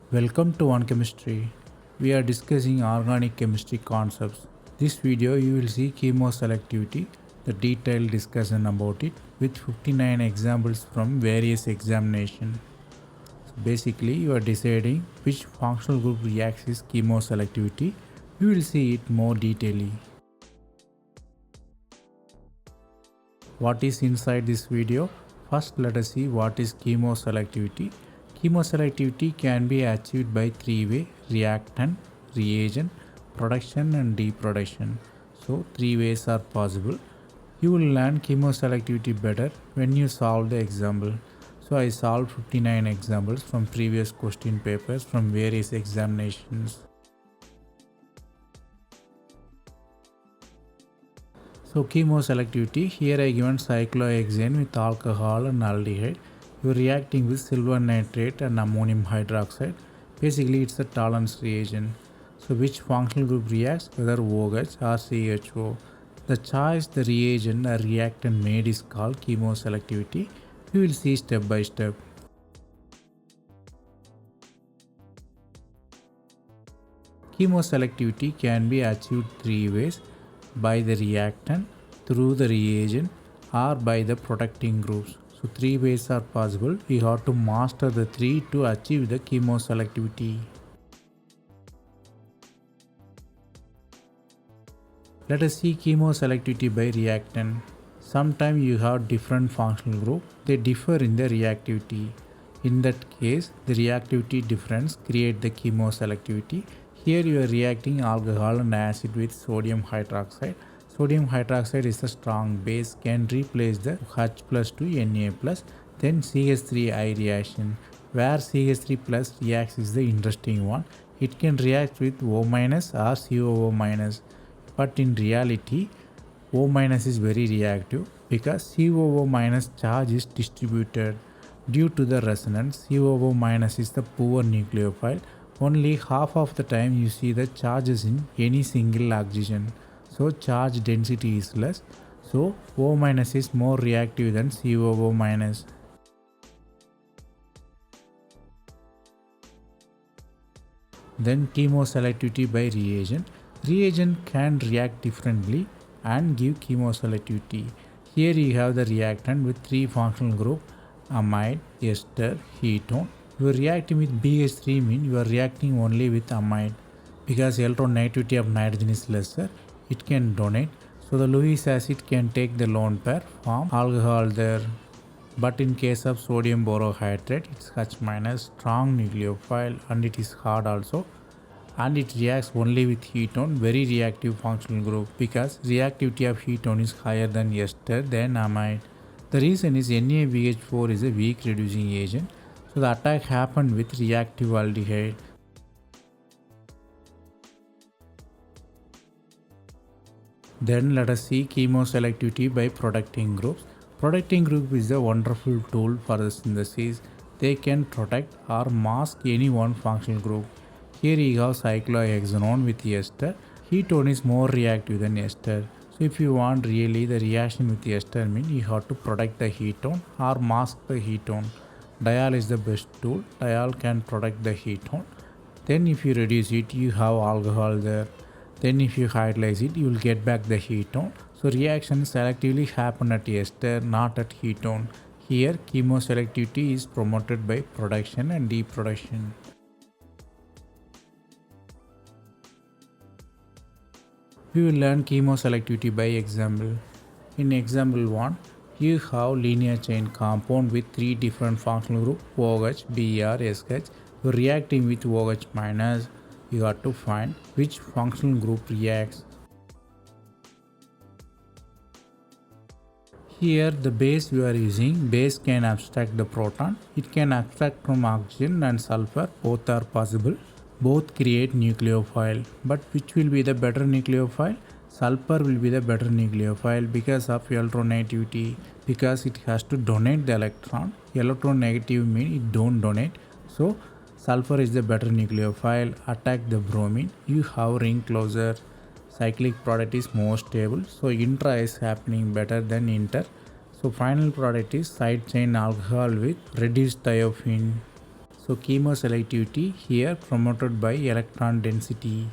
Welcome to On Chemistry. We are discussing organic chemistry concepts. This video you will see chemoselectivity, the detailed discussion about it with 59 examples from various examinations. So basically you are deciding which functional group reacts with chemoselectivity. You will see it more detailedly. What is inside this video? First let us see what is chemoselectivity. Chemoselectivity can be achieved by three ways: reactant, reagent, production and deproduction. So three ways are possible. You will learn chemoselectivity better when you solve the example. So I solved 59 examples from previous question papers from various examinations. So chemoselectivity, here I given cyclohexane with alcohol and aldehyde. You are reacting with silver nitrate and ammonium hydroxide. Basically it's a tolerance reagent. So which functional group reacts, whether OH or CHO. The choice the reagent or reactant made is called chemoselectivity. We will see step by step. Chemoselectivity can be achieved three ways: by the reactant, through the reagent, or by the protecting groups. So three ways are possible. We have to master the three to achieve the chemoselectivity. Let us see chemoselectivity by reactant. Sometimes you have different functional group. They differ in the reactivity. In that case, the reactivity difference create the chemoselectivity. Here you are reacting alcohol and acid with sodium hydroxide. Sodium hydroxide is a strong base, can replace the H plus to Na plus. Then CH3I reaction, where CH3 plus reacts is the interesting one. It can react with O minus or COO minus. But in reality, O minus is very reactive because COO minus charge is distributed. Due to the resonance, COO minus is the poor nucleophile. Only half of the time you see the charges in any single oxygen. So charge density is less. So O minus is more reactive than COO minus. Then chemoselectivity by reagent. Reagent can react differently and give chemoselectivity. Here you have the reactant with three functional group: amide, ester, ketone. You are reacting with BH3 means you are reacting only with amide. Because electronegativity of nitrogen is lesser, it can donate. So the Lewis acid can take the lone pair, form alcohol there. But in case of sodium borohydride, it's H minus, strong nucleophile, and it is hard also. And it reacts only with ketone, very reactive functional group, because reactivity of ketone is higher than ester than amide. The reason is NaBH4 is a weak reducing agent. So the attack happened with reactive aldehyde. Then let us see chemoselectivity by protecting groups. Protecting group is a wonderful tool for the synthesis. They can protect or mask any one functional group. Here you have cyclohexanone with ester. Ketone is more reactive than ester. So if you want really the reaction with ester means you have to protect the ketone or mask the ketone. Diol is the best tool. Diol can protect the ketone. Then if you reduce it, you have alcohol there. Then if you hydrolyze it, you will get back the ketone. So reactions selectively happen at ester, not at ketone. Here chemoselectivity is promoted by production and deproduction. We will learn chemoselectivity by example. In example 1, you have linear chain compound with three different functional groups: OH, Br, SH. You are reacting with OH minus. You have to find which functional group reacts. Here the base we are using, base can abstract the proton. It can abstract from oxygen and sulfur, both are possible. Both create nucleophile. But which will be the better nucleophile? Sulfur will be the better nucleophile because of electronegativity, because it has to donate the electron. Electronegative means it don't donate. So sulfur is the better nucleophile. Attack the bromine. You have ring closure. Cyclic product is more stable. So intra is happening better than inter. So final product is side chain alcohol with reduced thiophene. So chemoselectivity here promoted by electron density.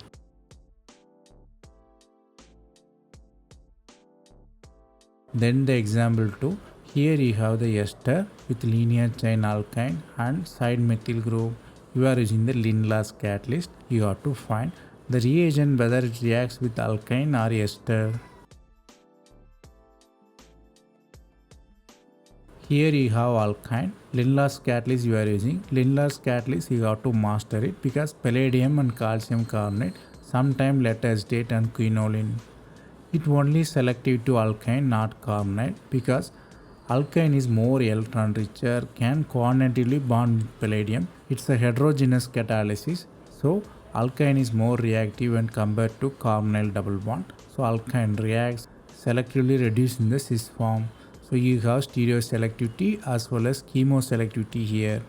Then the example 2. Here you have the ester with linear chain alkyne and side methyl group. You are using the Lindlar's catalyst. You have to find the reagent whether it reacts with alkyne or ester. Here you have alkyne. Lindlar's catalyst you are using. Lindlar's catalyst you have to master it because palladium and calcium carbonate sometimes let acetate and quinoline. It only selective to alkyne, not carbonate, because alkyne is more electron richer, can coordinatively bond with palladium. It's a heterogeneous catalysis, so alkyne is more reactive when compared to carbonyl double bond. So alkyne reacts selectively reducing the cis form. So you have stereoselectivity as well as chemoselectivity here.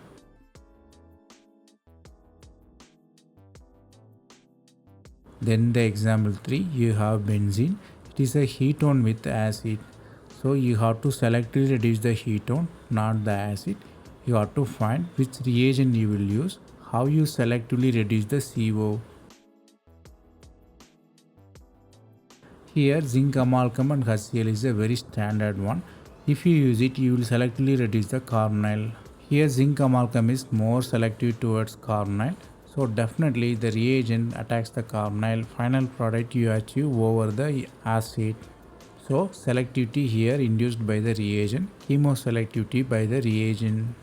Then the example 3, you have benzene. It is a ketone with acid. So you have to selectively reduce the ketone, not the acid. You have to find which reagent you will use, how you selectively reduce the CO. Here zinc amalgam and HCl is a very standard one. If you use it, you will selectively reduce the carbonyl. Here zinc amalgam is more selective towards carbonyl. So definitely the reagent attacks the carbonyl. Final product you achieve over the acid. So selectivity here induced by the reagent, chemoselectivity by the reagent.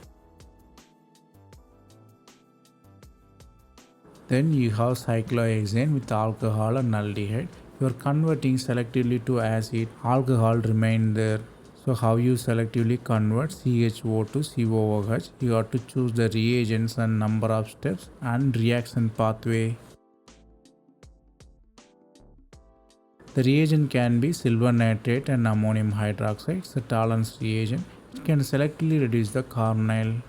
Then you have cyclohexane with alcohol and aldehyde. You are converting selectively to acid, alcohol remain there. So how you selectively convert CHO to COOH? You have to choose the reagents and number of steps and reaction pathway. The reagent can be silver nitrate and ammonium hydroxide. It's a tolerance reagent. It can selectively reduce the carbonyl.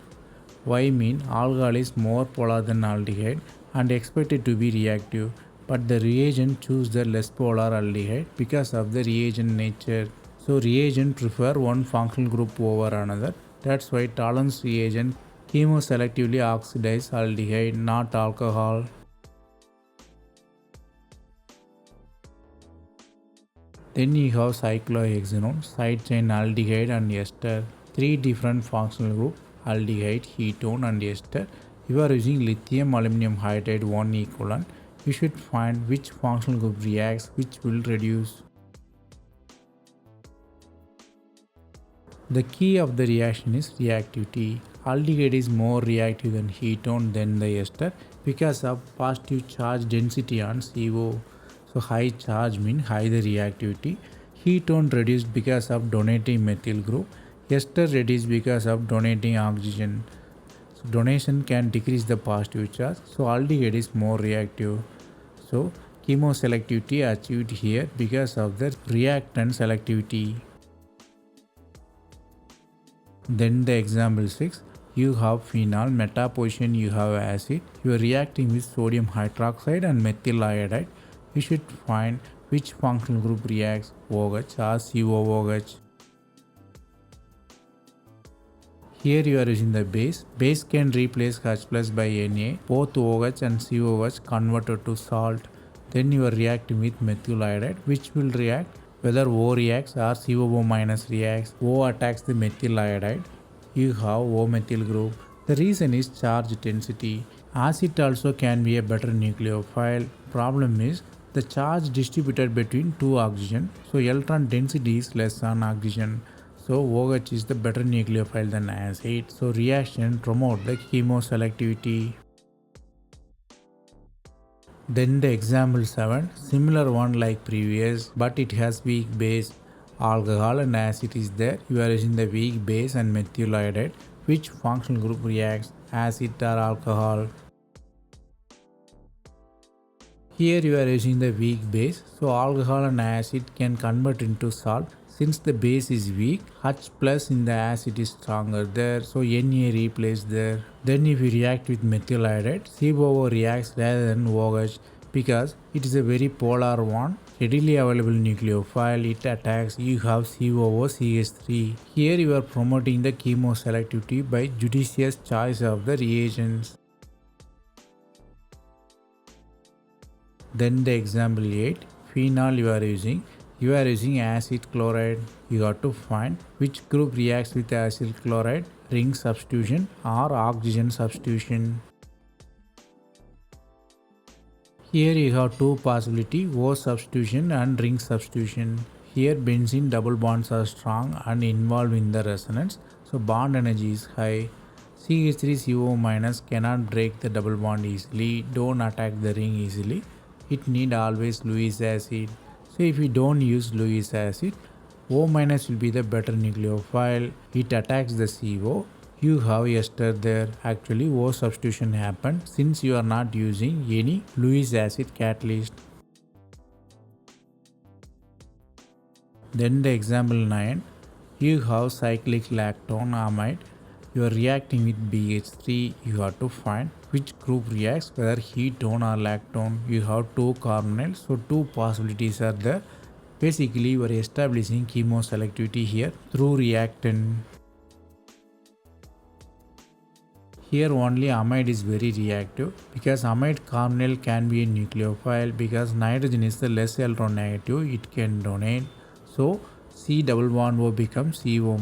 Why mean alcohol is more polar than aldehyde and expected to be reactive, but the reagent choose the less polar aldehyde because of the reagent nature. So reagent prefer one functional group over another. That's why tolerance reagent chemoselectively oxidize aldehyde, not alcohol. Then you have cyclohexanone, side chain aldehyde and ester. Three different functional groups, aldehyde, ketone and ester. You are using lithium aluminum hydride 1 equivalent. You should find which functional group reacts, which will reduce. The key of the reaction is reactivity. Aldehyde is more reactive than ketone than the ester because of positive charge density on CO. So high charge means high the reactivity. Ketone reduced because of donating methyl group. Ester reduced because of donating oxygen. So donation can decrease the positive charge. So aldehyde is more reactive. So chemoselectivity achieved here because of the reactant selectivity. Then the example 6, you have phenol, meta position you have acid, you are reacting with sodium hydroxide and methyl iodide. You should find which functional group reacts, OH or COOH. Here you are using the base. Base can replace H plus by Na. Both OH and COOH converted to salt. Then you are reacting with methyl iodide, which will react whether O reacts or COO minus reacts. O attacks the methyl iodide. You have O methyl group. The reason is charge density. Acid also can be a better nucleophile. Problem is the charge distributed between two oxygen. So electron density is less on oxygen. So OH is the better nucleophile than acid. So reaction promote the chemoselectivity. Then the example 7, similar one like previous, but it has weak base. Alcohol and acid is there. You are using the weak base and methyl iodide. Which functional group reacts, acid or alcohol? Here you are using the weak base. So alcohol and acid can convert into salt. Since the base is weak, H plus in the acid is stronger there, so Na replaced there. Then if you react with methyl iodide, COO reacts rather than OH because it is a very polar one. readily available nucleophile, it attacks, you have CO over CH3. Here you are promoting the chemoselectivity by judicious choice of the reagents. Then the example 8, phenol you are using acid chloride. You have to find which group reacts with acid chloride, ring substitution or oxygen substitution. Here you have two possibilities, O substitution and ring substitution. Here benzene double bonds are strong and involved in the resonance, so bond energy is high. CH3CO- cannot break the double bond easily, don't attack the ring easily. It need always Lewis acid. So if you don't use Lewis acid, O- will be the better nucleophile. It attacks the CO. You have ester there. Actually O substitution happened since you are not using any Lewis acid catalyst. Then the example 9, you have cyclic lactone amide. You are reacting with BH3. You have to find which group reacts, whether ketone or lactone. You have two carbonyls, so two possibilities are there. Basically you are establishing chemoselectivity here through reactant. Here only amide is very reactive because amide carbonyl can be a nucleophile because nitrogen is the less electronegative, it can donate. So C double bond O becomes CO-.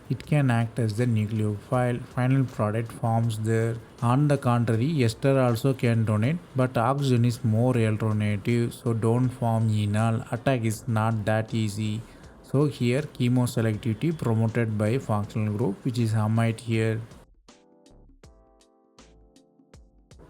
It can act as the nucleophile. Final product forms there. On the contrary, ester also can donate, but oxygen is more electronegative, so don't form enol. Attack is not that easy. So here chemoselectivity promoted by functional group, which is amide here.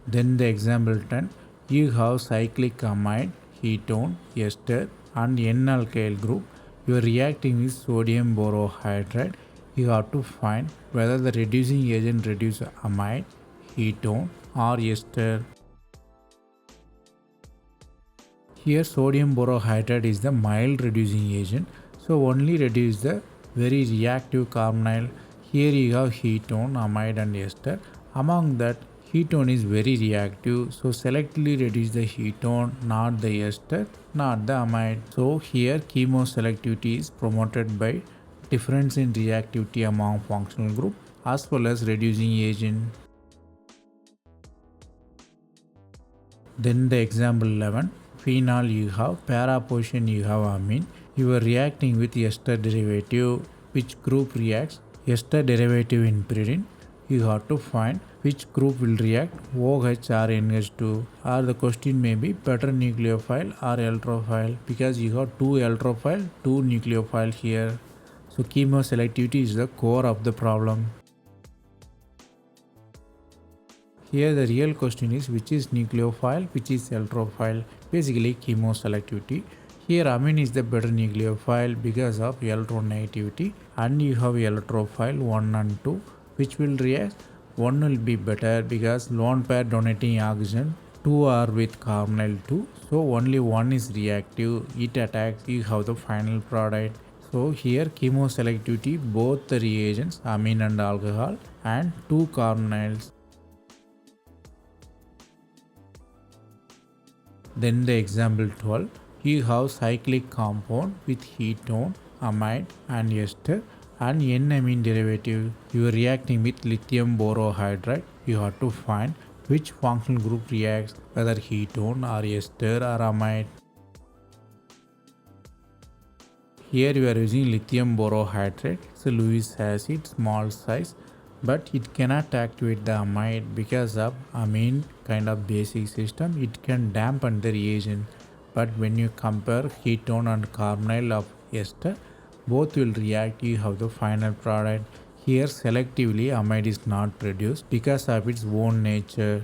Then the example 10, you have cyclic amide, ketone, ester and N-alkyl group. You are reacting with sodium borohydride. You have to find whether the reducing agent reduces amide, ketone or ester. Here sodium borohydride is the mild reducing agent, so only reduce the very reactive carbonyl. Here you have ketone, amide and ester. Among that, ketone is very reactive, so selectively reduce the ketone, not the ester, not the amide. So here chemoselectivity is promoted by difference in reactivity among functional group as well as reducing agent. Then the example 11, phenol you have, para position you have amine. You are reacting with ester derivative. Which group reacts? Ester derivative in pyridine. You have to find which group will react, OH or NH2, or the question may be better nucleophile or electrophile because you have two electrophile, two nucleophile here. So chemoselectivity is the core of the problem. Here the real question is which is nucleophile, which is electrophile, basically chemoselectivity. Here amine is the better nucleophile because of electronegativity, and you have electrophile 1 and 2 which will react. One will be better because lone pair donating oxygen, two are with carbonyl 2, so only one is reactive, it attacks, you have the final product. So here chemoselectivity, both the reagents amine and alcohol and two carbonyls. Then the example 12, you have cyclic compound with ketone, amide and ester and N-amine derivative. You are reacting with lithium borohydride. You have to find which functional group reacts, whether ketone or ester or amide. Here you are using lithium borohydride. It's a Lewis acid, small size, but it cannot activate the amide because of amine kind of basic system. It can dampen the reagent. But when you compare ketone and carbonyl of ester, both will react, you have the final product. Here selectively amide is not produced because of its own nature.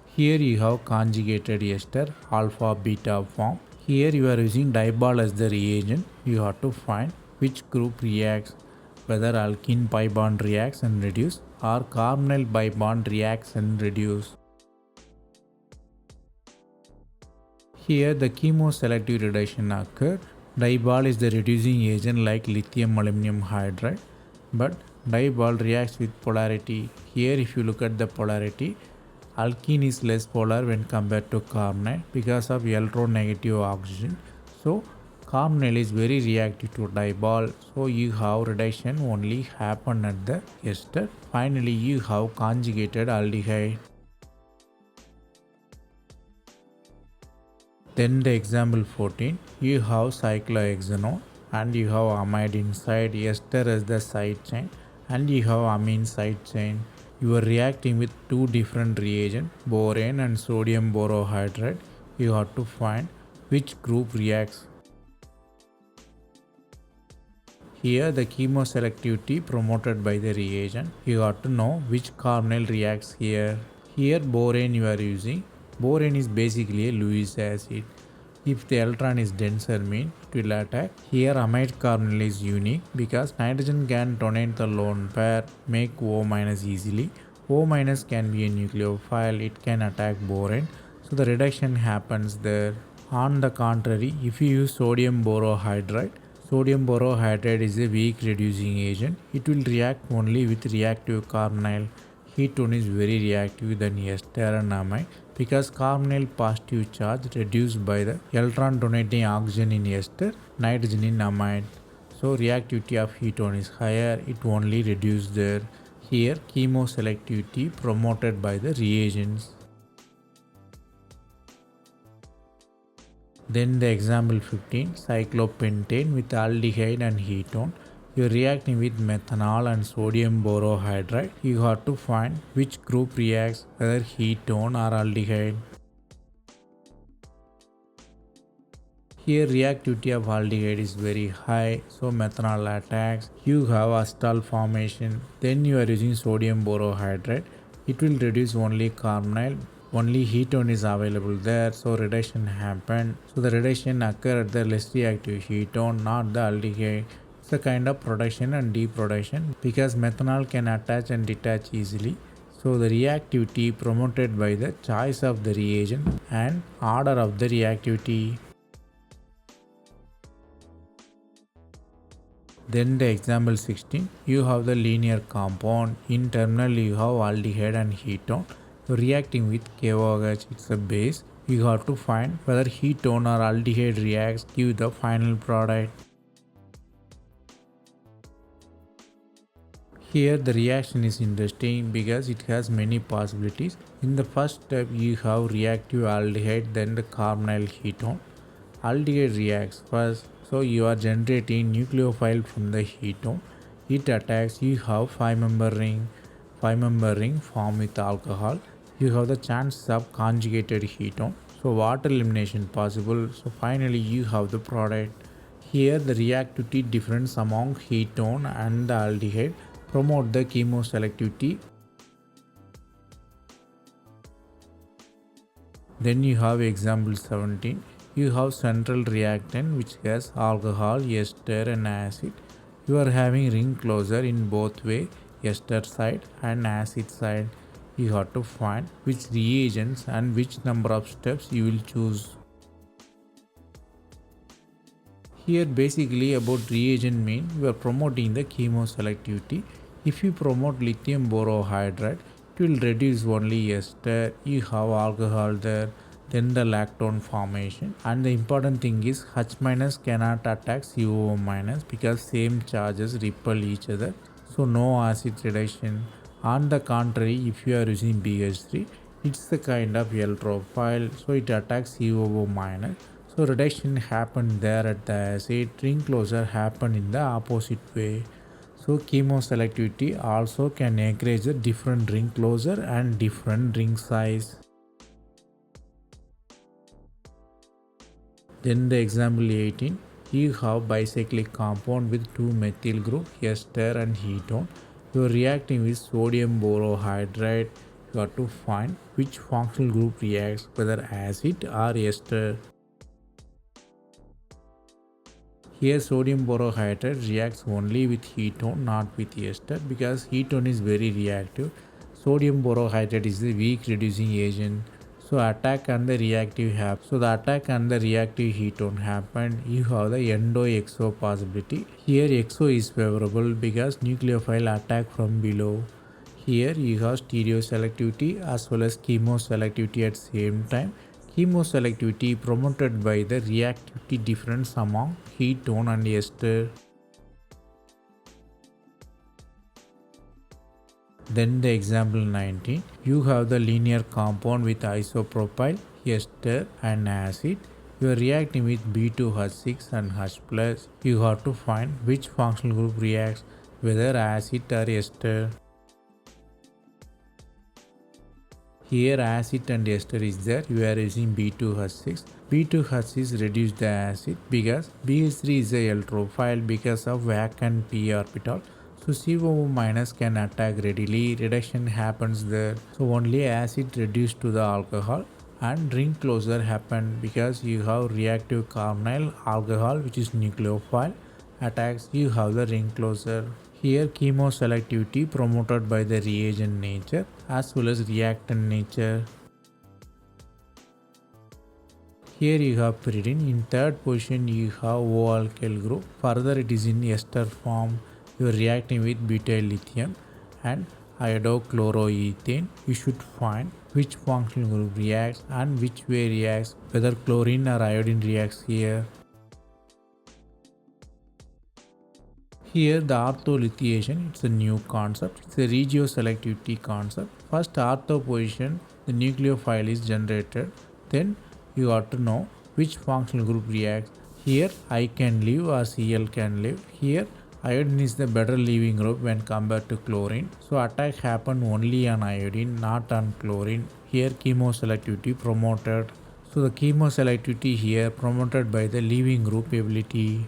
Here you have conjugated ester alpha beta form. Here you are using diol as the reagent. You have to find which group reacts, whether alkene pi bond reacts and reduce or carbonyl pi bond reacts and reduce. Here the chemoselective reduction occurs. Diol is the reducing agent like lithium aluminum hydride, but diol reacts with polarity. Here if you look at the polarity, Alkene is less polar when compared to carbonyl because of electronegative oxygen. So carbonyl is very reactive to diol. So you have reduction only happen at the ester. Finally you have conjugated aldehyde. Then the example 14, you have cyclohexanone and you have amide inside, ester as the side chain and you have amine side chain. You are reacting with two different reagents, borane and sodium borohydride. You have to find which group reacts. Here the chemoselectivity promoted by the reagent. You have to know which carbonyl reacts here. Here borane you are using. Borane is basically a Lewis acid. If the electron is denser mean it will attack. Here amide carbonyl is unique because nitrogen can donate the lone pair, make O- easily. O- can be a nucleophile, it can attack borane. So the reduction happens there. On the contrary, if you use sodium borohydride is a weak reducing agent. It will react only with reactive carbonyl. Ketone is very reactive than ester and amide because carbonyl positive charge reduced by the electron donating oxygen in ester, nitrogen in amide. So reactivity of ketone is higher, it only reduced there. Here chemoselectivity promoted by the reagents. Then the example 15, cyclopentane with aldehyde and ketone. You are reacting with methanol and sodium borohydride. You have to find which group reacts, whether ketone or aldehyde. Here reactivity of aldehyde is very high, so methanol attacks. You have acetal formation. Then you are using sodium borohydride. It will reduce only carbonyl. Only ketone is available there, so reduction happened. So the reduction occur at the less reactive ketone, not the aldehyde. It's a kind of production and deproduction because methanol can attach and detach easily. So the reactivity promoted by the choice of the reagent and order of the reactivity. Then the example 16, you have the linear compound. In terminal you have aldehyde and ketone. So reacting with KOH, it's a base. You have to find whether ketone or aldehyde reacts, give the final product. Here the reaction is interesting because it has many possibilities. In the first step you have reactive aldehyde, then the carbonyl ketone. Aldehyde reacts first, so you are generating nucleophile from the ketone. It attacks, you have 5-member ring. 5-member ring formed with alcohol. You have the chances of conjugated ketone. So water elimination possible. So finally you have the product. Here the reactivity difference among ketone and the aldehyde promote the chemoselectivity. Then you have example 17. You have central reactant which has alcohol, ester and acid. You are having ring closure in both way, ester side and acid side. You have to find which reagents and which number of steps you will choose. Here basically about reagent mean you are promoting the chemoselectivity. If you promote lithium borohydride, it will reduce only ester. You have alcohol there. Then the lactone formation, and the important thing is H- cannot attack COO- because same charges repel each other, so no acid reduction. On the contrary, if you are using BH3, it's the kind of electrophile, so it attacks COO-, so reduction happened there at the acid, ring closure happened in the opposite way. So chemoselectivity also can encourage a different ring closure and different ring size. Then the example 18, you have bicyclic compound with two methyl group, ester and ketone. You are reacting with sodium borohydride. You have to find which functional group reacts, whether acid or ester. Here sodium borohydride reacts only with ketone, not with ester, because ketone is very reactive. Sodium borohydride is the weak reducing agent. So attack on the reactive happens. So the attack on the reactive ketone happened. You have the endo-exo possibility. Here exo is favorable because nucleophile attack from below. Here you have stereoselectivity as well as chemoselectivity at same time. Chemoselectivity promoted by the reactivity difference among ketone and ester. Then the example 19, you have the linear compound with isopropyl, ester and acid. You are reacting with B2H6 and H+. You have to find which functional group reacts, whether acid or ester. Here acid and ester is there, you are using B2H6. B2H6 reduce the acid because BH3 is a electrophile because of vacant p orbital. So COO minus can attack readily, reduction happens there. So only acid reduced to the alcohol and ring closure happen because you have reactive carbonyl alcohol which is nucleophile attacks, you have the ring closure. Here chemoselectivity promoted by the reagent nature as well as reactant nature. Here you have pyridine. In third position you have O-alkyl group. Further it is in ester form. You are reacting with butyl lithium and iodochloroethane. You should find which functional group reacts and which way reacts, whether chlorine or iodine reacts here. Here the ortholithiation, it's a new concept. It's a regioselectivity concept. First ortho position, the nucleophile is generated. Then you have to know which functional group reacts. Here I can leave or Cl can leave. Here iodine is the better leaving group when compared to chlorine. So attack happen only on iodine, not on chlorine. Here chemoselectivity promoted. So the chemoselectivity here promoted by the leaving group ability.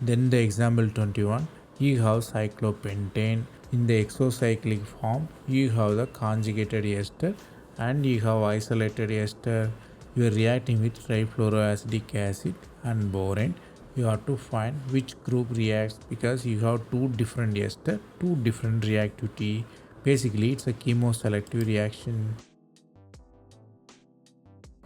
Then the example 21, you have cyclopentane. In the exocyclic form, you have the conjugated ester and you have isolated ester. You are reacting with trifluoroacidic acid and borane. You have to find which group reacts because you have two different ester, two different reactivity. Basically, it's a chemoselective reaction.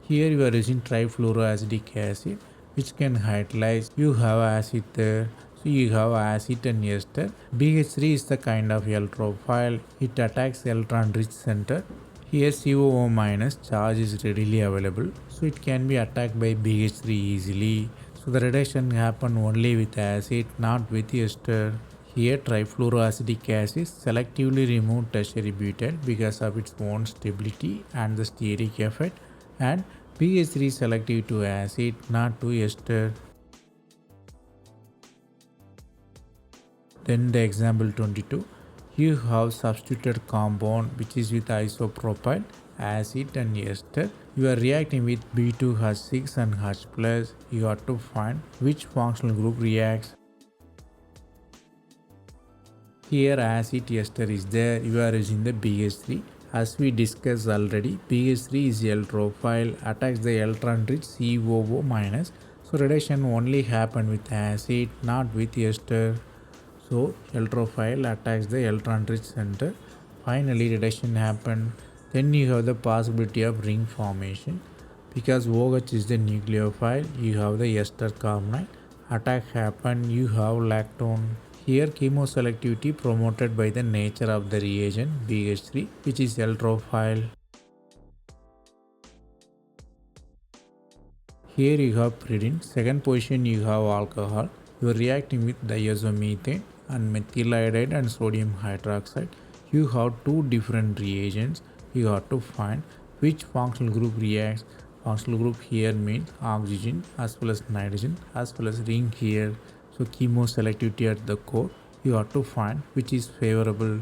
Here you are using trifluoroacidic acid which can hydrolyze. You have acid there. So you have acid and ester. BH3 is the kind of electrophile. It attacks electron rich center. Here COO minus charge is readily available. So it can be attacked by BH3 easily. So the reduction happen only with acid, not with ester. Here trifluoroacidic acid selectively remove tertiary butyl because of its own stability and the steric effect, and BH3 selective to acid, not to ester. Then the example 22, you have substituted compound which is with isopropyl, acid and ester. You are reacting with B2H6 and H+. You have to find which functional group reacts. Here acid ester is there, you are using the BH3. As we discussed already, BH3 is electrophile, attacks the electron rich COO minus. So reduction only happen with acid, not with ester. So electrophile attacks the electron rich center. Finally reduction happen. Then you have the possibility of ring formation. Because OH is the nucleophile, you have the ester carbonyl. Attack happen, you have lactone. Here chemoselectivity promoted by the nature of the reagent BH3 which is electrophile. Here you have pyridine. Second position you have alcohol. You are reacting with diazomethane and methyl iodide and sodium hydroxide. You have two different reagents. You have to find which functional group reacts. Functional group here means oxygen as well as nitrogen as well as ring here. So chemoselectivity at the core, you have to find which is favorable.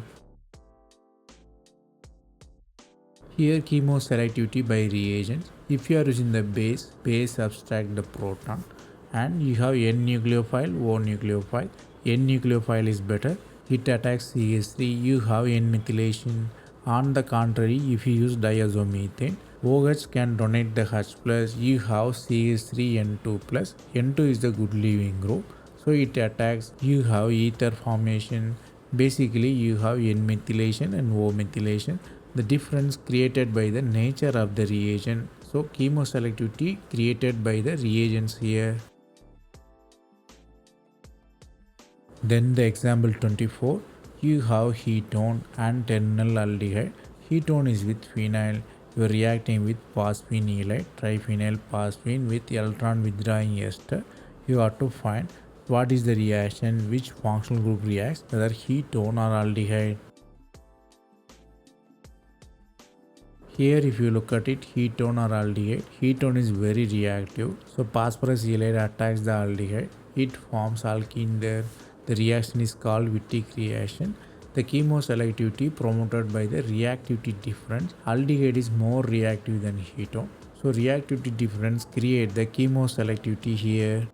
Here chemoselectivity by reagents. If you are using the base subtract the proton and you have N nucleophile, O nucleophile. N nucleophile is better. It attacks CH3, you have N methylation. On the contrary, if you use diazomethane, OH can donate the H+, you have CH3N2+. N2 is the good leaving group. So it attacks, you have ether formation. Basically you have N methylation and O methylation. The difference created by the nature of the reagent. So chemoselectivity created by the reagents here. Then the example 24, You have ketone and terminal aldehyde. Ketone is with phenyl. You are reacting with phosphenylide, triphenyl phosphine with electron withdrawing ester. You have to find what is the reaction, which functional group reacts, whether ketone or aldehyde. Here if you look at it, ketone or aldehyde, ketone is very reactive. So phosphorus halide attacks the aldehyde. It forms alkene there. The reaction is called Wittig reaction. The chemoselectivity promoted by the reactivity difference. Aldehyde is more reactive than ketone. So reactivity difference create the chemoselectivity here.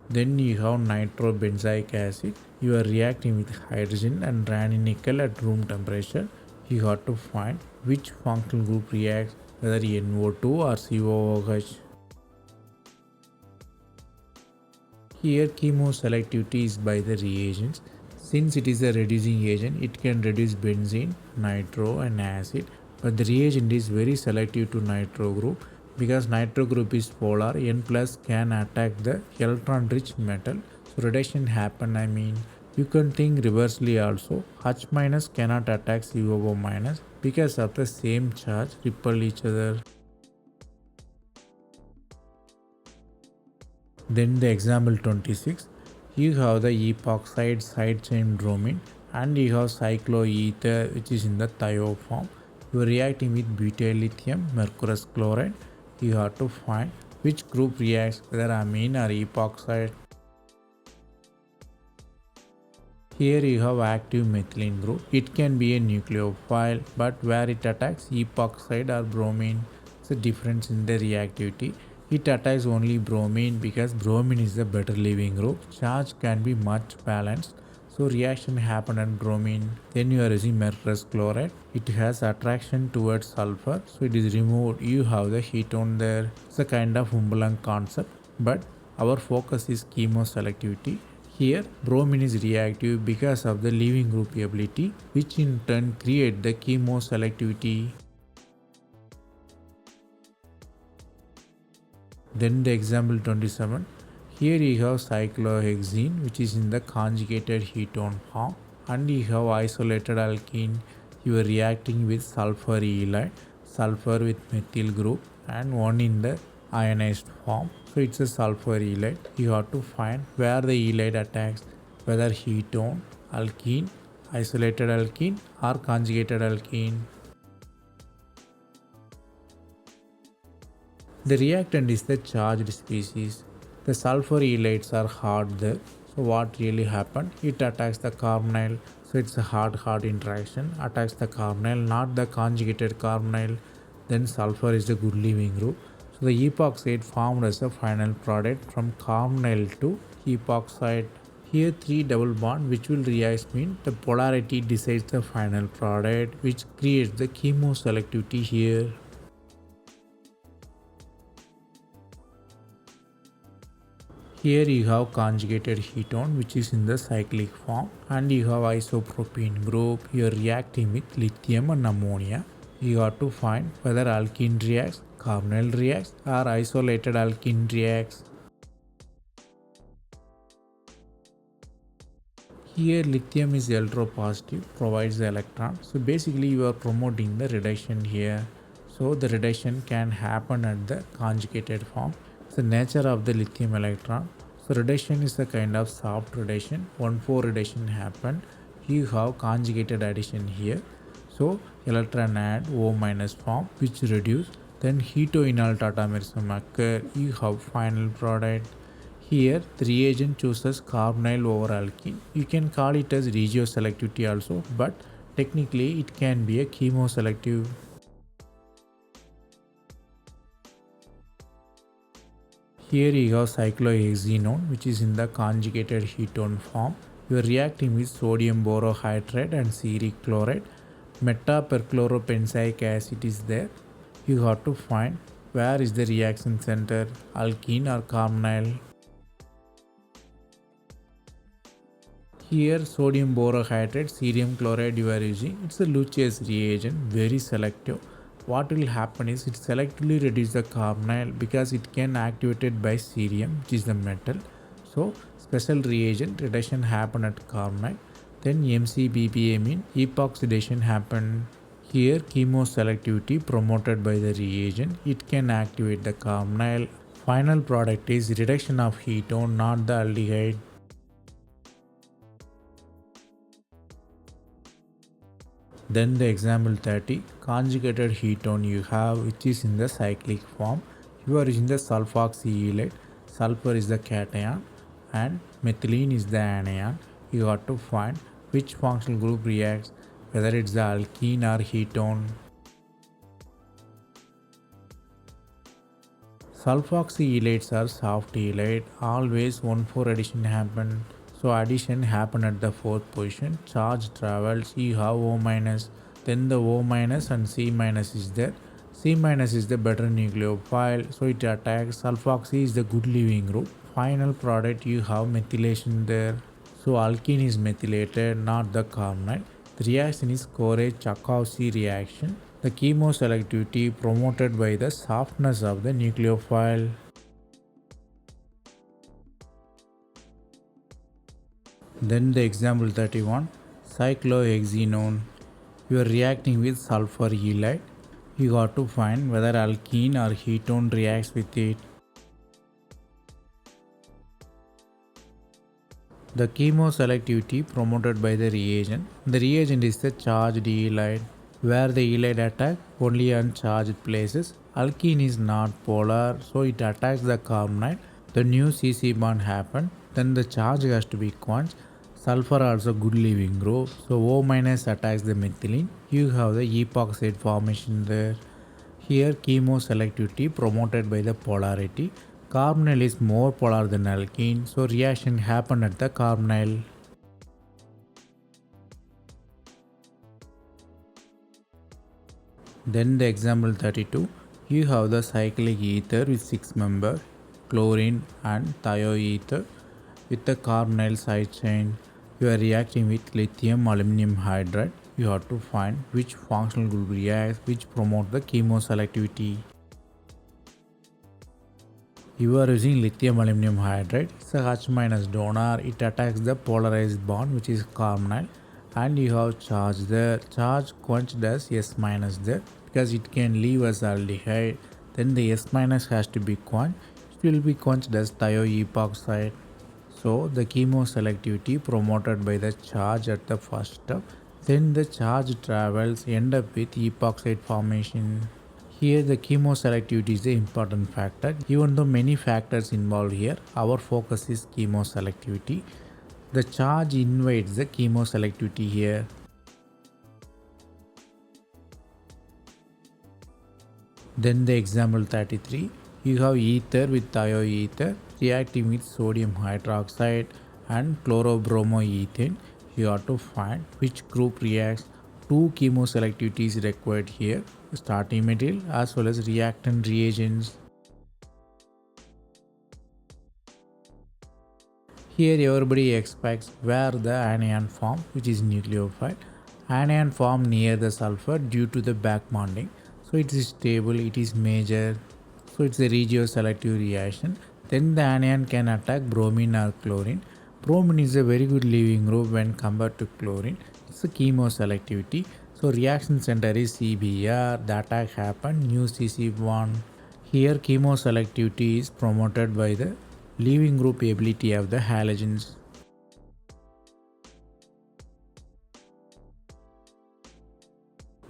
Then you have nitrobenzoic acid. You are reacting with hydrogen and ranitidine nickel at room temperature. You have to find which functional group reacts, whether NO2 or COOH. Here chemoselectivity is by the reagents. Since it is a reducing agent, it can reduce benzene, nitro and acid. But the reagent is very selective to nitro group. Because nitro group is polar, N plus can attack the electron rich metal. So reduction happen, you can think reversely also. H minus cannot attack COO minus because of the same charge repel each other. Then the example 26, you have the epoxide side chain bromine and you have cycloether which is in the thio form. You are reacting with butyl lithium, mercurous chloride. You have to find which group reacts, whether amine or epoxide. Here you have active methylene group. It can be a nucleophile, but where it attacks epoxide or bromine, it's a difference in the reactivity. It attacks only bromine because bromine is the better leaving group. Charge can be much balanced. So reaction happen at bromine. Then you are using mercurous chloride. It has attraction towards sulfur. So it is removed. You have the ketone there. It's a kind of Umbalang concept. But our focus is chemoselectivity. Here bromine is reactive because of the leaving group ability, which in turn create the chemoselectivity. Then the example 27. Here you have cyclohexene which is in the conjugated ketone form and you have isolated alkene. You are reacting with sulfur halide, sulfur with methyl group and one in the ionized form. So it's a sulfur halide. You have to find where the halide attacks, whether ketone, alkene, isolated alkene or conjugated alkene. The reactant is the charged species. The sulfur halides are hard there. So what really happened? It attacks the carbonyl. So it's a hard interaction. Attacks the carbonyl, not the conjugated carbonyl. Then sulfur is the good leaving group. So the epoxide formed as a final product from carbonyl to epoxide. Here 3 double bond which will react mean the polarity decides the final product which creates the chemoselectivity here. Here you have conjugated ketone which is in the cyclic form and you have isopropene group. You are reacting with lithium and ammonia. You have to find whether alkene reacts, carbonyl reacts or isolated alkene reacts. Here lithium is electropositive, provides the electron. So basically you are promoting the reduction here. So the reduction can happen at the conjugated form. It's the nature of the lithium electron. So reduction is a kind of soft reduction. 1,4 reduction happened. You have conjugated addition here. So electron add O minus form which reduce. Then hetoenol tautomerism occur. You have final product. Here the reagent chooses carbonyl over alkene. You can call it as regioselectivity also, but technically it can be a chemoselective. Here you have cyclohexenone which is in the conjugated ketone form. You are reacting with sodium borohydride and ceric chloride. Metaperchlorobenzoic acid is there. You have to find where is the reaction center, alkene or carbonyl. Here sodium borohydride, cerium chloride you are using. It's a Luce's reagent, very selective. What will happen is it selectively reduces the carbonyl because it can activated by cerium which is the metal. So special reagent reduction happen at carbonate. Then MCBPA mean epoxidation happen. Here chemoselectivity promoted by the reagent. It can activate the carbonyl. Final product is reduction of ketone, not the aldehyde. Then the example 30, conjugated ketone you have which is in the cyclic form. You are using the sulfoxyelate, sulfur is the cation and methylene is the anion. You have to find which functional group reacts, whether it's the alkene or ketone. Sulfoxyelates are soft elate, always 1,4 addition happen. So addition happen at the fourth position, charge travels, you have O minus, then the O minus and C minus is there. C minus is the better nucleophile, so it attacks. Sulfoxy is the good leaving group. Final product you have methylation there. So alkene is methylated, not the carbonate. The reaction is Corey-Chakowski reaction. The chemoselectivity promoted by the softness of the nucleophile. Then the example 31, cyclohexenone. You are reacting with sulfur halide. You got to find whether alkene or ketone reacts with it. The chemoselectivity promoted by the reagent. The reagent is the charged halide. Where the halide attack only uncharged places. Alkene is not polar, so it attacks the carbonate. The new CC bond happen. Then the charge has to be quenched. Sulfur also good leaving group, so O minus attacks the methylene. You have the epoxide formation there. Here chemoselectivity promoted by the polarity. Carbonyl is more polar than alkene, so reaction happen at the carbonyl. Then the example 32, you have the cyclic ether with 6 members, chlorine and thioether with the carbonyl side chain. You are reacting with lithium aluminum hydride. You have to find which functional group reacts which promote the chemoselectivity. You are using lithium aluminum hydride. It's a H minus donor. It attacks the polarized bond which is carbonyl, and you have charge there. Charge quenched as S minus there because it can leave as aldehyde. Then the S minus has to be quenched. It will be quenched as thioepoxide. So the chemoselectivity promoted by the charge at the first step, then the charge travels end up with epoxide formation. Here the chemoselectivity is the important factor. Even though many factors involved here, our focus is chemoselectivity. The charge invades the chemoselectivity here. Then the example 33, you have ether with thioether reacting with sodium hydroxide and chlorobromoethane. You have to find which group reacts. Two chemoselectivity is required here, starting material as well as reactant reagents. Here everybody expects where the anion form, which is nucleophile. Anion form near the sulfur due to the back bonding. So it is stable, it is major. So it's a regioselective reaction. Then the anion can attack bromine or chlorine. Bromine is a very good leaving group when compared to chlorine. It's a chemoselectivity. So reaction center is CBR. The attack happen new CC1. Here chemoselectivity is promoted by the leaving group ability of the halogens.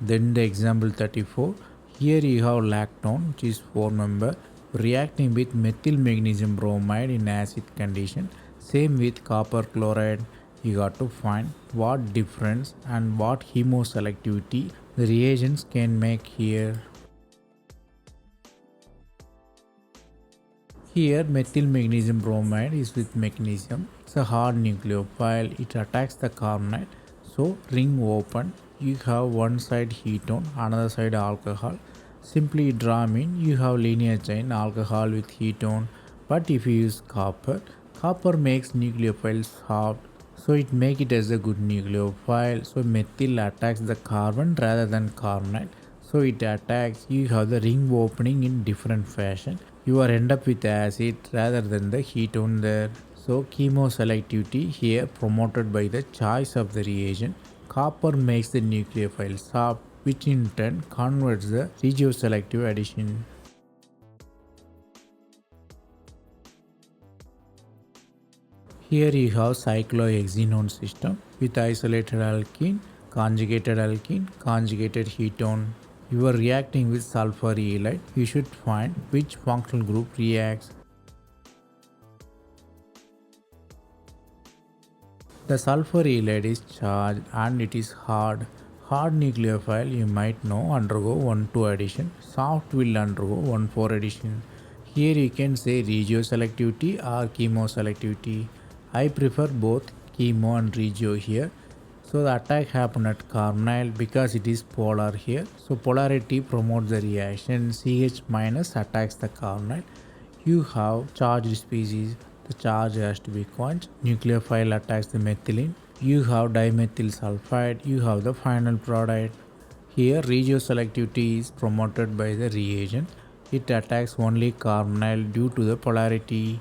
Then the example 34. Here you have lactone, which is 4 member, reacting with methyl magnesium bromide in acid condition. Same with copper chloride. You got to find what difference and what chemoselectivity the reagents can make here. Here methyl magnesium bromide is with magnesium. It's a hard nucleophile. It attacks the carbonate. So ring open. You have one side ketone, another side alcohol. Simply draw mean you have linear chain alcohol with ketone. But if you use copper, copper makes nucleophiles soft. So it make it as a good nucleophile. So methyl attacks the carbon rather than carbonate. So it attacks, you have the ring opening in different fashion. You are end up with acid rather than the ketone there. So chemoselectivity here promoted by the choice of the reagent. Copper makes the nucleophile soft, which in turn converts the regioselective addition. Here you have cyclohexenone system with isolated alkene, conjugated ketone. You are reacting with sulfur halide. You should find which functional group reacts. The sulfur halide is charged and it is hard. Hard nucleophile you might know undergo 1,2 addition. Soft will undergo 1,4 addition. Here you can say regioselectivity or chemoselectivity. I prefer both chemo and regio here. So the attack happen at carbonyl because it is polar here. So polarity promotes the reaction. CH minus attacks the carbonyl. You have charged species. The charge has to be quenched. Nucleophile attacks the methylene. You have dimethyl sulfide. You have the final product. Here regioselectivity is promoted by the reagent. It attacks only carbonyl due to the polarity.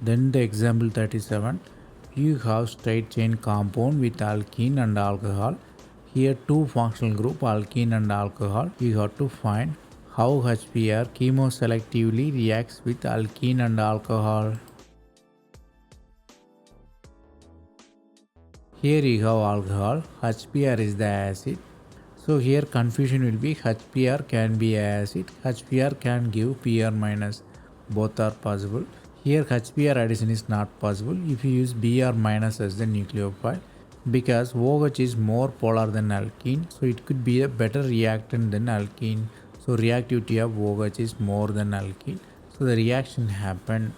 Then the example 37, you have straight chain compound with alkene and alcohol. Here two functional group alkene and alcohol. You have to find how HBr chemoselectively reacts with alkene and alcohol. Here you have alcohol, HBr is the acid. So here confusion will be HBr can be acid, HBr can give Pr minus. Both are possible. Here HBr addition is not possible if you use Br minus as the nucleophile because OH is more polar than alkene, so it could be a better reactant than alkene. So reactivity of OH is more than alkene. So the reaction happened.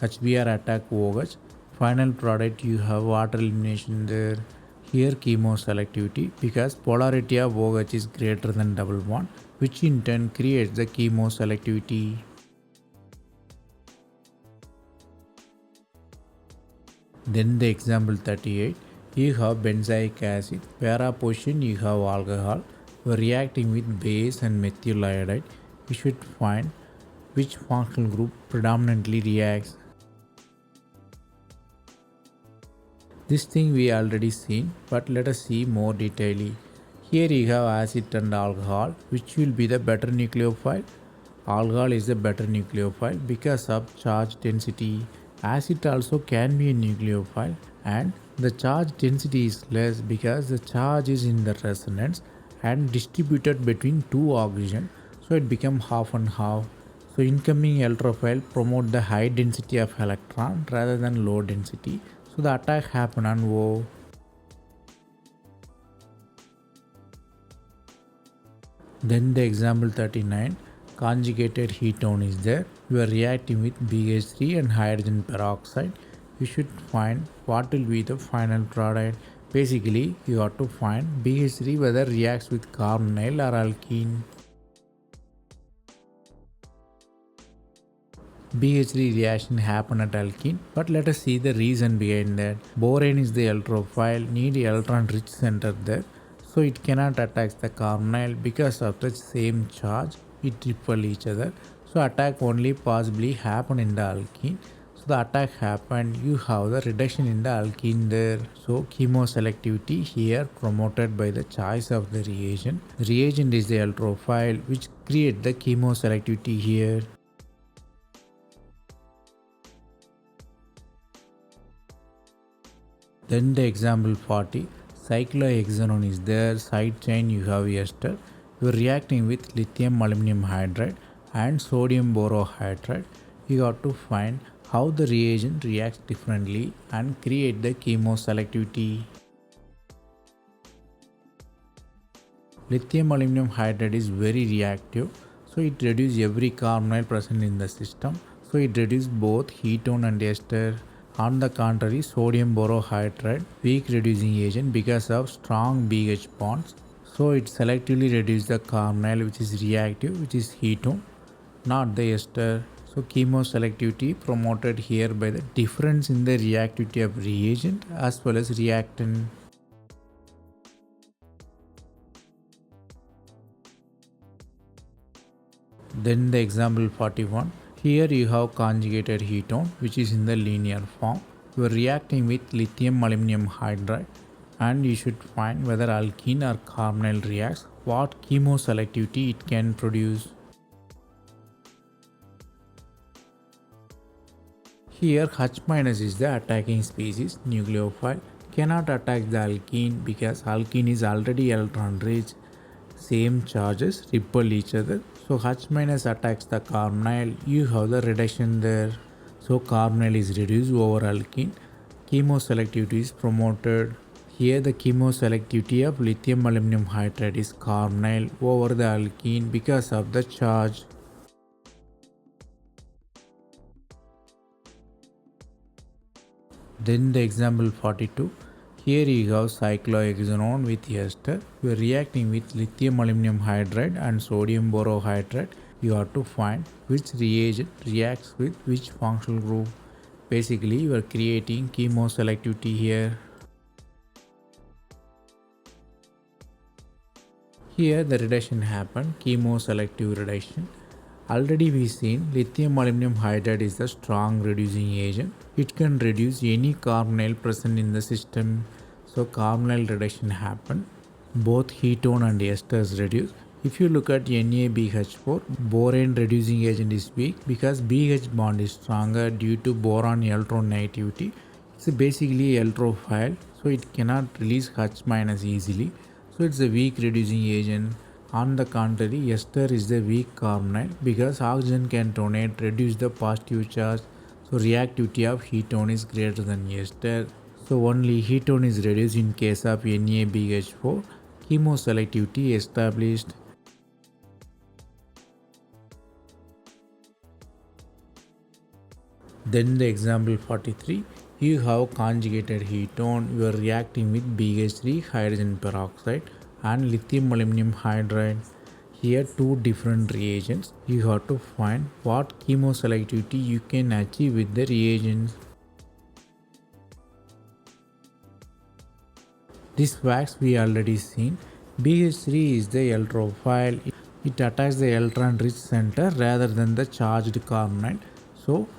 HBr attack OH. Final product you have water elimination there. Here chemoselectivity because polarity of OH is greater than double bond, which in turn creates the chemoselectivity. Then the example 38, you have benzoic acid, para position you have alcohol, you are reacting with base and methyl iodide. You should find which functional group predominantly reacts. This thing we already seen, but let us see more detailedly. Here you have acid and alcohol, which will be the better nucleophile. Alcohol is the better nucleophile because of charge density. Acid also can be a nucleophile and the charge density is less because the charge is in the resonance and distributed between two oxygen, so it becomes half and half. So incoming electrophile promote the high density of electron rather than low density, so the attack happen on O. Then the example 39, conjugated ketone is there. You are reacting with BH3 and hydrogen peroxide. You should find what will be the final product. Basically, you have to find BH3 whether reacts with carbonyl or alkene. BH3 reaction happen at alkene, but let us see the reason behind that. Borane is the electrophile, need electron rich center there, so it cannot attack the carbonyl because of the same charge, it repel each other. So attack only possibly happen in the alkene. So the attack happened, you have the reduction in the alkene there. So chemoselectivity here promoted by the choice of the reagent. The reagent is the electrophile which create the chemoselectivity here. Then the example 40, cyclohexanone is there, side chain you have ester. You are reacting with lithium aluminum hydride and sodium borohydride. You have to find how the reagent reacts differently and create the chemoselectivity. Lithium aluminum hydride is very reactive, so it reduces every carbonyl present in the system. So it reduces both ketone and ester. On the contrary, sodium borohydride, weak reducing agent because of strong BH bonds. So it selectively reduces the carbonyl which is reactive, which is ketone, not the ester. So chemoselectivity promoted here by the difference in the reactivity of reagent as well as reactant. Then the example 41. Here you have conjugated ketone which is in the linear form. You are reacting with lithium aluminum hydride and you should find whether alkene or carbonyl reacts, what chemoselectivity it can produce. Here H- is the attacking species. Nucleophile cannot attack the alkene because alkene is already electron rich. Same charges repel each other. So H- attacks the carbonyl. You have the reduction there. So carbonyl is reduced over alkene. Chemoselectivity is promoted. Here the chemoselectivity of lithium aluminum hydride is carbonyl over the alkene because of the charge. Then the example 42. Here you have cyclohexanone with ester. We are reacting with lithium aluminum hydride and sodium borohydride. You have to find which reagent reacts with which functional group. Basically, you are creating chemoselectivity here. Here the reduction happened, chemoselective reduction. Already we seen lithium aluminum hydride is a strong reducing agent. It can reduce any carbonyl present in the system. So carbonyl reduction happened. Both ketone and esters reduce. If you look at NaBH4, boron reducing agent is weak because BH bond is stronger due to boron electronegativity. It's basically electrophile, so it cannot release H- easily. So it's a weak reducing agent. On the contrary, ester is the weak carbonyl because oxygen can donate reduce the positive charge. So reactivity of ketone is greater than ester. So only ketone is reduced in case of NaBH4. Chemoselectivity established. Then the example 43. You have conjugated ketone. You are reacting with BH3 hydrogen peroxide and lithium aluminum hydride. Here two different reagents. You have to find what chemoselectivity you can achieve with the reagents. This wax we already seen. BH3 is the electrophile. It attacks the electron rich center rather than the charged carbonyl. So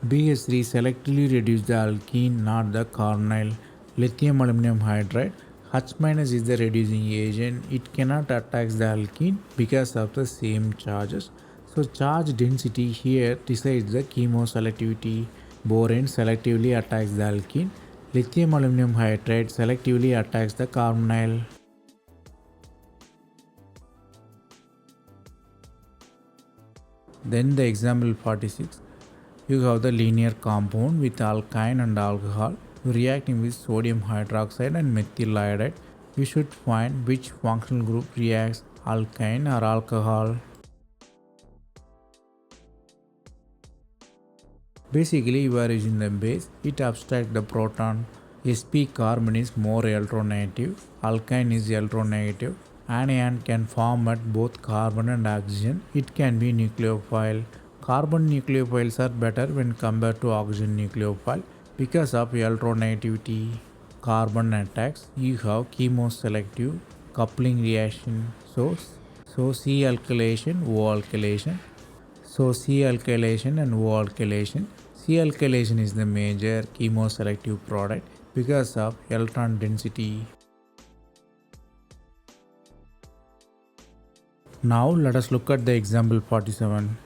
BH3 selectively reduces the alkene, not the carbonyl. Lithium aluminum hydride. H- is the reducing agent. It cannot attack the alkene because of the same charges. So charge density here decides the chemoselectivity. Boron selectively attacks the alkene. Lithium aluminum hydride selectively attacks the carbonyl. Then the example 46. You have the linear compound with alkyne and alcohol reacting with sodium hydroxide and methyl iodide. You should find which functional group reacts, alkyne or alcohol. Basically, you are using the base, it abstracts the proton. sp carbon is more electronegative, alkyne is electronegative. Anion can form at both carbon and oxygen. It can be nucleophile. Carbon nucleophiles are better when compared to oxygen nucleophile because of electronegativity. Carbon attacks, you have chemoselective coupling reaction. So C alkylation, O alkylation. So C alkylation and O alkylation. C alkylation is the major chemoselective product because of electron density. Now let us look at the example 47.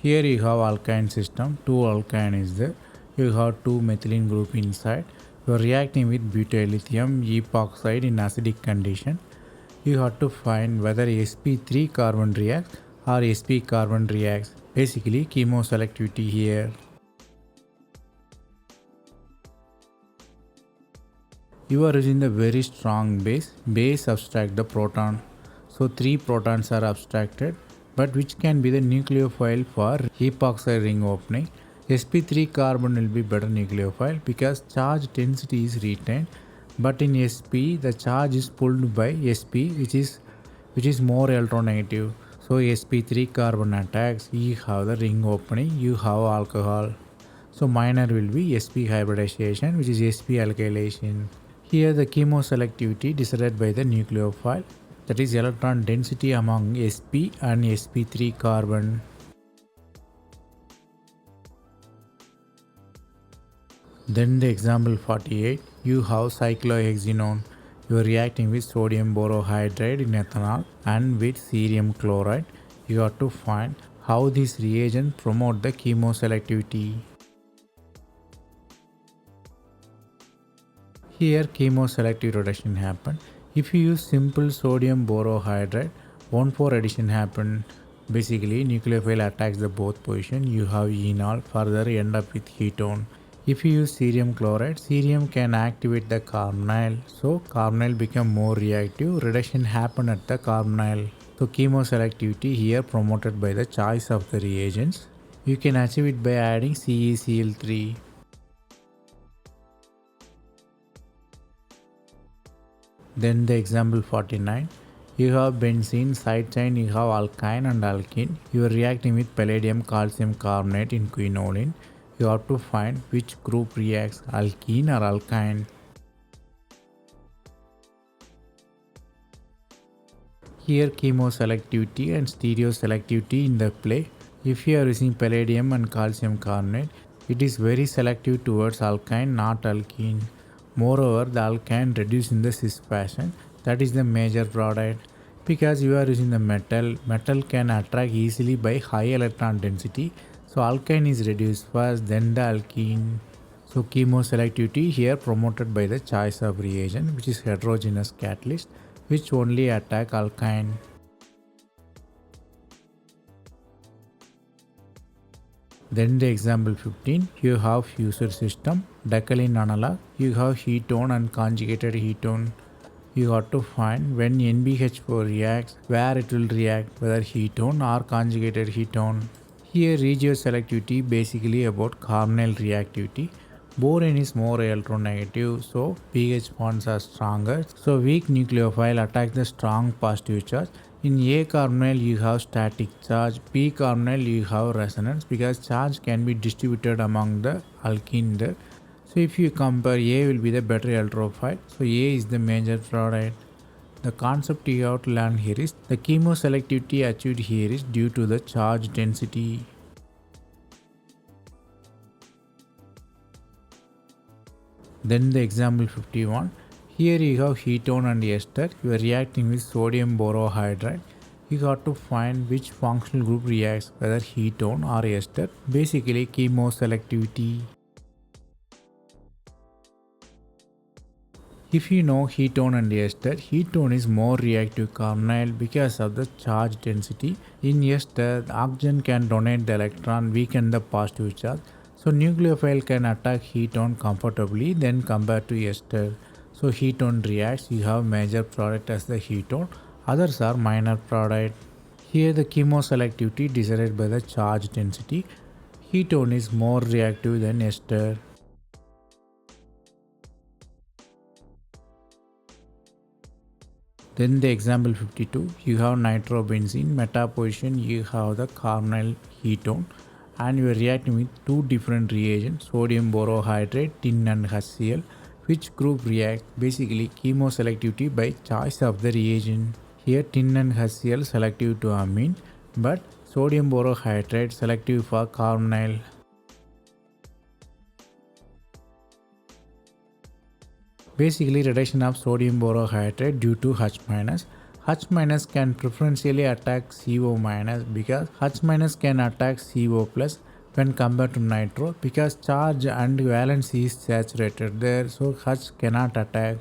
Here you have alkyne system, 2 alkyne is there. You have 2 methylene group inside. You are reacting with butyl lithium epoxide in acidic condition. You have to find whether sp3 carbon reacts or sp carbon reacts. Basically chemoselectivity here. You are using the very strong base. Base abstract the proton. So 3 protons are abstracted, but which can be the nucleophile for epoxide ring opening. sp3 carbon will be better nucleophile because charge density is retained, but in sp the charge is pulled by sp which is more electronegative. So sp3 carbon attacks, you have the ring opening, you have alcohol. So minor will be sp hybridization, which is sp alkylation. Here the chemoselectivity decided by the nucleophile, that is electron density among sp and sp3 carbon. Then the example 48, you have cyclohexanone. You are reacting with sodium borohydride in ethanol and with cerium chloride. You have to find how this reagent promote the chemoselectivity. Here chemoselective reduction happen. If you use simple sodium borohydride, 1,4 addition happen. Basically nucleophile attacks the both position. You have enol, further end up with ketone. If you use cerium chloride, cerium can activate the carbonyl. So carbonyl become more reactive. Reduction happen at the carbonyl. So chemoselectivity here promoted by the choice of the reagents. You can achieve it by adding CeCl3. Then the example 49, you have benzene, side chain, you have alkyne and alkene. You are reacting with palladium calcium carbonate in quinoline. You have to find which group reacts, alkene or alkyne. Here chemoselectivity and stereoselectivity in the play. If you are using palladium and calcium carbonate, it is very selective towards alkyne, not alkene. Moreover, the alkyne reduced in the cis fashion. That is the major product. Because you are using the metal can attract easily by high electron density. So alkyne is reduced first, then the alkene. So chemoselectivity here promoted by the choice of reagent, which is heterogeneous catalyst, which only attack alkyne. Then the example 15, you have fused system, Decalin analog, you have ketone and conjugated ketone. You have to find when NBH4 reacts, where it will react, whether ketone or conjugated ketone. Here regioselectivity basically about carbonyl reactivity. Boron is more electronegative, so pH bonds are stronger. So weak nucleophile attacks the strong positive charge. In A carbonyl you have static charge, P carbonyl you have resonance because charge can be distributed among the alkene there. So if you compare, A will be the better electrophile. So A is the major product. The concept you have to learn here is the chemoselectivity achieved here is due to the charge density. Then the example 51. Here you have ketone and ester. You are reacting with sodium borohydride. You have to find which functional group reacts, whether ketone or ester. Basically chemoselectivity. If you know ketone and ester, ketone is more reactive carbonyl because of the charge density. In ester, the oxygen can donate the electron, weaken the positive charge. So nucleophile can attack ketone comfortably then compared to ester. So ketone reacts, you have major product as the ketone, others are minor product. Here the chemoselectivity decided by the charge density. Ketone is more reactive than ester. Then the example 52, you have nitrobenzene, meta position, you have the carbonyl ketone and you are reacting with two different reagents, sodium borohydride, tin and HCl. Which group reacts? Basically chemoselectivity by choice of the reagent. Here tin and HCl selective to amine, but sodium borohydride selective for carbonyl. Basically reduction of sodium borohydride due to H-. H- can preferentially attack CO- because H- can attack CO+ when compared to nitro because charge and valence is saturated there, so H cannot attack.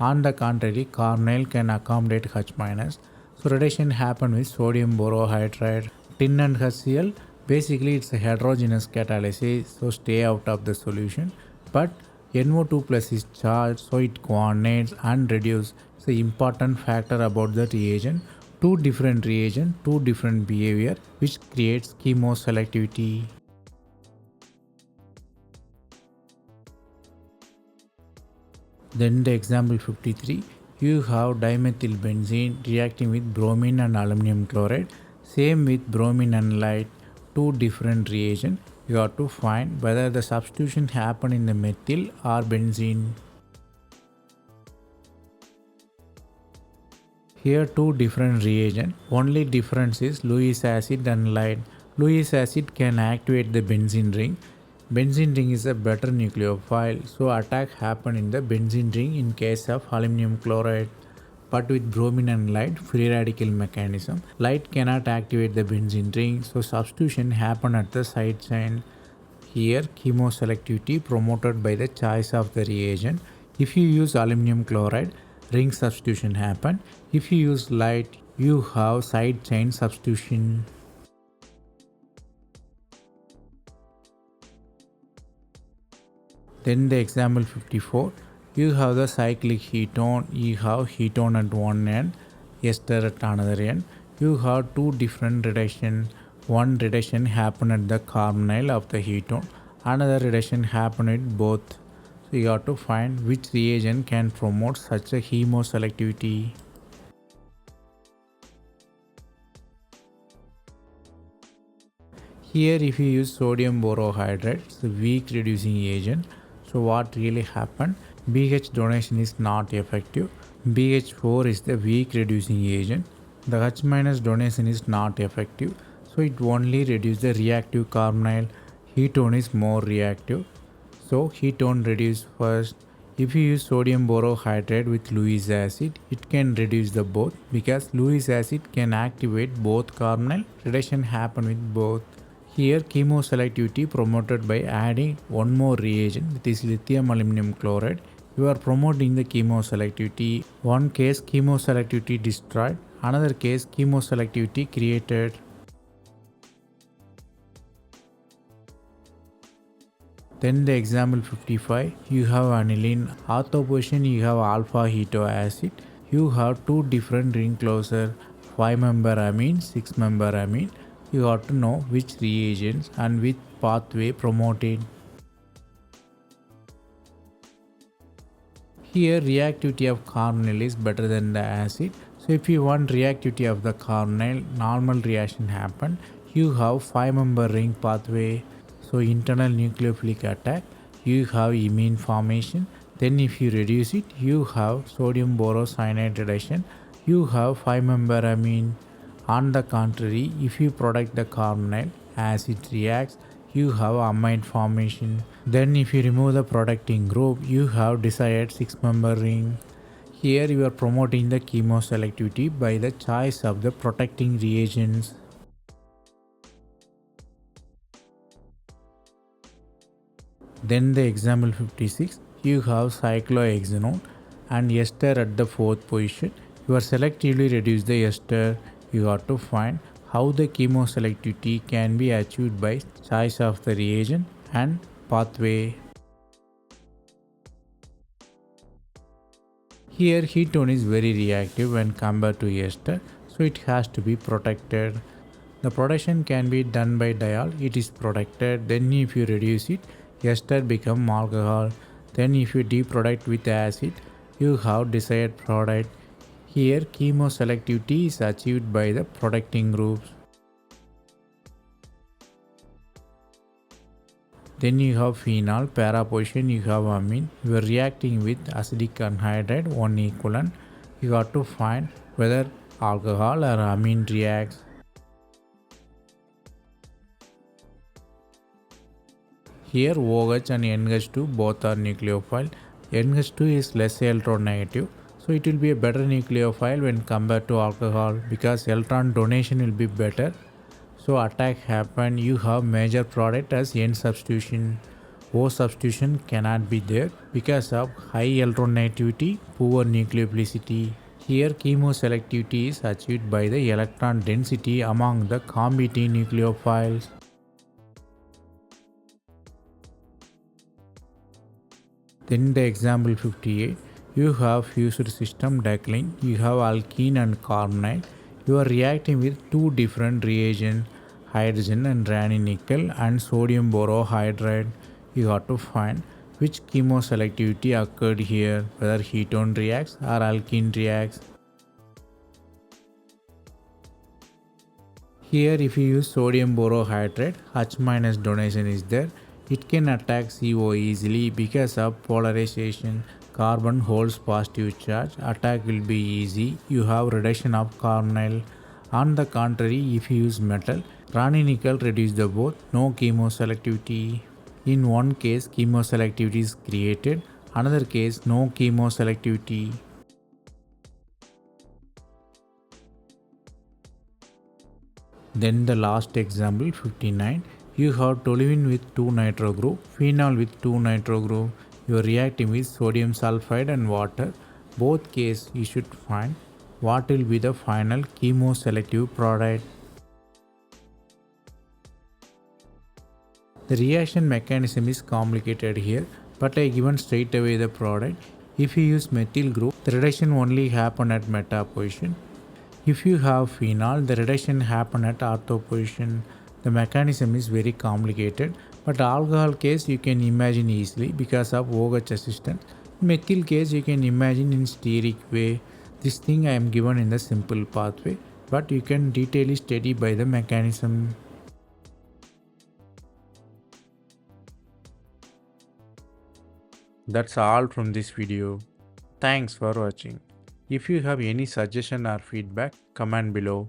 On the contrary, carbonyl can accommodate H-. So reduction happen with sodium borohydride. Tin and HCl, basically it's a heterogeneous catalysis, so stay out of the solution. But NO2 plus is charged, so it coordinates and reduces. It's an important factor about the reagent. Two different reagent, two different behavior, which creates chemoselectivity. Then the example 53, you have dimethylbenzene reacting with bromine and aluminum chloride. Same with bromine and light, two different reagents. You have to find whether the substitution happen in the methyl or benzene. Here two different reagents, only difference is Lewis acid and light. Lewis acid can activate the benzene ring, Benzene ring is a better nucleophile, so attack happen in the benzene ring in case of aluminum chloride. But with bromine and light, free radical mechanism, light cannot activate the benzene ring, so substitution happen at the side chain. Here, chemoselectivity promoted by the choice of the reagent. If you use aluminum chloride, ring substitution happen. If you use light, you have side chain substitution. Then the example 54, you have the cyclic ketone, you have ketone at one end, ester at another end. You have two different reduction. One reduction happen at the carbonyl of the ketone, another reduction happen at both. So you have to find which reagent can promote such a chemoselectivity. Here if you use sodium borohydride, it's a weak reducing agent. So what really happened? BH donation is not effective. BH4 is the weak reducing agent. The H- donation is not effective. So it only reduces the reactive carbonyl. Ketone is more reactive. So ketone reduce first. If you use sodium borohydride with Lewis acid, it can reduce the both because Lewis acid can activate both carbonyl. Reduction happen with both. Here chemoselectivity promoted by adding one more reagent, that is lithium aluminum chloride. You are promoting the chemoselectivity. One case chemoselectivity destroyed, another case chemoselectivity created. Then the example 55, you have aniline. Ortho position you have alpha keto acid. You have two different ring closer, 5-member amine, 6-member amine. You have to know which reagents and which pathway promoted. Here reactivity of carbonyl is better than the acid. So if you want reactivity of the carbonyl, normal reaction happen. You have 5-member ring pathway. So internal nucleophilic attack, you have imine formation. Then if you reduce it, you have sodium borocyanide reduction. You have 5-member amine. On the contrary, if you product the carbonyl, as it reacts, you have amide formation. Then if you remove the protecting group, you have desired 6-member ring. Here you are promoting the chemoselectivity by the choice of the protecting reagents. Then the example 56, you have cyclohexanone and ester at the 4th position. You are selectively reduce the ester. You have to find how the chemoselectivity can be achieved by choice of the reagent and pathway. Here ketone is very reactive when compared to ester, so it has to be protected. The protection can be done by diol, it is protected. Then if you reduce it, ester become alcohol. Then if you deproduct with acid, you have desired product. Here chemoselectivity is achieved by the protecting groups. Then you have phenol, para position you have amine. You are reacting with acidic anhydride, one equivalent. You have to find whether alcohol or amine reacts. Here OH and NH2 both are nucleophile. NH2 is less electronegative, so it will be a better nucleophile when compared to alcohol because electron donation will be better. So attack happen, you have major product as N substitution. O substitution cannot be there because of high electronegativity, poor nucleophilicity. Here chemoselectivity is achieved by the electron density among the competing nucleophiles. Then the example 58, you have fused system decline, you have alkene and carbonyl. You are reacting with two different reagents, hydrogen and raney nickel and sodium borohydride. You have to find which chemoselectivity occurred here, whether ketone reacts or alkene reacts. Here if you use sodium borohydride, H- donation is there. It can attack CO easily because of polarization. Carbon holds positive charge, attack will be easy. You have reduction of carbonyl. On the contrary, if you use metal, raney nickel reduce the both, no chemoselectivity. In one case, chemoselectivity is created, another case, no chemoselectivity. Then the last example 59, you have toluene with 2 nitro group, phenol with 2 nitro group, you are reacting with sodium sulfide and water. Both cases you should find what will be the final chemoselective product. The reaction mechanism is complicated here, but I given straight away the product. If you use methyl group, the reduction only happen at meta position. If you have phenol, the reduction happen at ortho position. The mechanism is very complicated, but alcohol case you can imagine easily because of OH assistance. Methyl case you can imagine in steric way. This thing I am given in the simple pathway, but you can detail study by the mechanism. That's all from this video. Thanks for watching. If you have any suggestion or feedback, comment below.